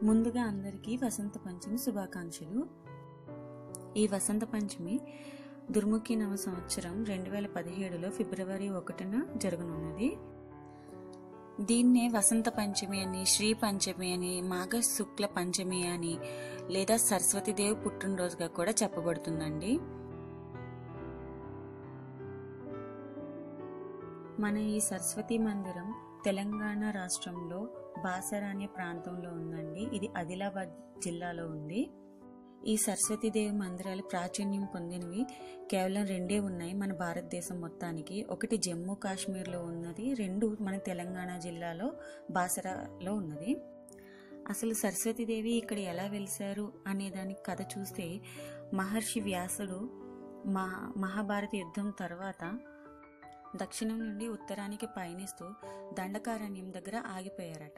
ముందుగా అందరికీ వసంత పంచమి శుభాకాంక్షలు. ఈ వసంత పంచమి దుర్ముఖి నవ సంవత్సరం 2017లో ఫిబ్రవరి 1న జరగనున్నది. దీన్నే వసంత పంచమి అని, శ్రీ పంచమి అని, మాఘ శుక్ల పంచమి అని లేదా సరస్వతీదేవి పుట్టినరోజుగా కూడా చెప్పబడుతుందండి. మన ఈ సరస్వతి మందిరం తెలంగాణ రాష్ట్రంలో బాసర అనే ప్రాంతంలో ఉందండి. ఇది ఆదిలాబాద్ జిల్లాలో ఉంది. ఈ సరస్వతీదేవి మందిరాలు ప్రాచుర్యం పొందినవి కేవలం 2 ఉన్నాయి మన భారతదేశం మొత్తానికి. ఒకటి జమ్మూ కాశ్మీర్లో ఉన్నది, 2 మన తెలంగాణ జిల్లాలో బాసరలో ఉన్నది. అసలు సరస్వతీదేవి ఇక్కడ ఎలా వెలిశారు అనే దానికి కథ చూస్తే, మహర్షి వ్యాసుడు మహాభారత యుద్ధం తర్వాత దక్షిణం నుండి ఉత్తరానికి పయనిస్తూ దండకారణ్యం దగ్గర ఆగిపోయారట.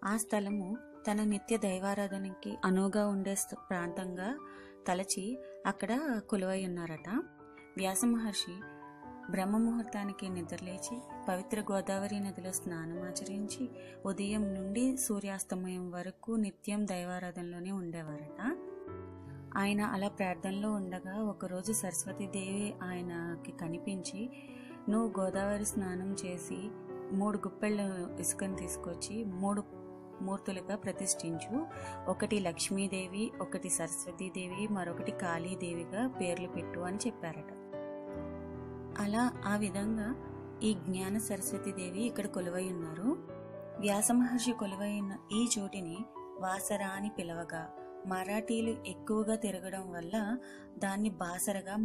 ఆ స్థలము తన నిత్య దైవారాధనకి అనువుగా ఉండే ప్రాంతంగా తలచి అక్కడ కొలువై ఉన్నారట. వ్యాస మహర్షి బ్రహ్మ ముహూర్తానికి నిద్రలేచి పవిత్ర గోదావరి నదిలో స్నానమాచరించి ఉదయం నుండి సూర్యాస్తమయం వరకు నిత్యం దైవారాధనలోనే ఉండేవారట. ఆయన అలా ప్రార్థనలో ఉండగా ఒకరోజు సరస్వతీదేవి ఆయనకి కనిపించి, నువ్వు గోదావరి స్నానం చేసి 3 గుప్పెళ్ళ ఇసుకను తీసుకొచ్చి 3 మూర్తులుగా ప్రతిష్ఠించు, ఒకటి లక్ష్మీదేవి, ఒకటి సరస్వతీదేవి, మరొకటి కాళీదేవిగా పేర్లు పెట్టు అని చెప్పారట. అలా ఆ విధంగా ఈ జ్ఞాన సరస్వతీదేవి ఇక్కడ కొలువై ఉన్నారు. వ్యాస మహర్షి కొలువైన ఈ చోటిని వాసర అని పిలవగా, మరాఠీలు ఎక్కువగా తిరగడం వల్ల దాన్ని బాసరగా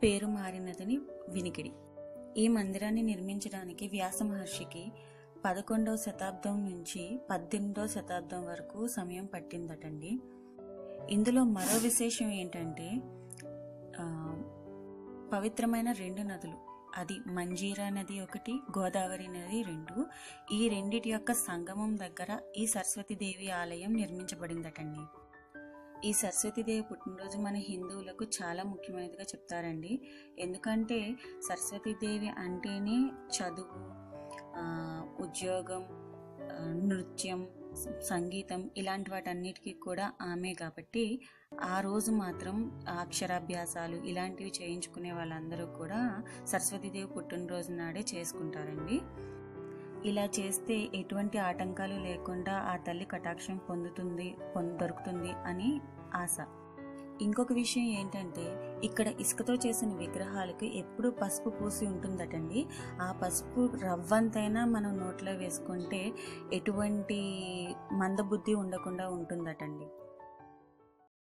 పేరు మారినదని వినికిడి. ఈ మందిరాన్ని నిర్మించడానికి వ్యాస మహర్షికి 11వ శతాబ్దం నుంచి 18వ శతాబ్దం వరకు సమయం పట్టిందటండి. ఇందులో మరో విశేషం ఏంటంటే, పవిత్రమైన 2 నదులు, అది మంజీరా నది ఒకటి, గోదావరి నది 2, ఈ రెండిటి యొక్క సంగమం దగ్గర ఈ సరస్వతీదేవి ఆలయం నిర్మించబడిందటండి. ఈ సరస్వతీదేవి పుట్టినరోజు మన హిందువులకు చాలా ముఖ్యమైనదిగా చెప్తారండి. ఎందుకంటే సరస్వతీదేవి అంటేనే చదువు, ఉద్యోగం, నృత్యం, సంగీతం ఇలాంటి వాటన్నిటికీ కూడా ఆమె కాబట్టి ఆ రోజు మాత్రం అక్షరాభ్యాసాలు ఇలాంటివి చేయించుకునే వాళ్ళందరూ కూడా సరస్వతీదేవి పుట్టినరోజు నాడే చేసుకుంటారండి. ఇలా చేస్తే ఎటువంటి ఆటంకాలు లేకుండా ఆ తల్లి కటాక్షం దొరుకుతుంది అని ఆశ. ఇంకొక విషయం ఏంటంటే, ఇక్కడ ఇసుకతో చేసిన విగ్రహాలకు ఎప్పుడూ పసుపు పూసి ఉంటుందటండి. ఆ పసుపు రవ్వంతైనా మనం నోట్లో వేసుకుంటే ఎటువంటి మందబుద్ధి ఉండకుండా ఉంటుందటండి.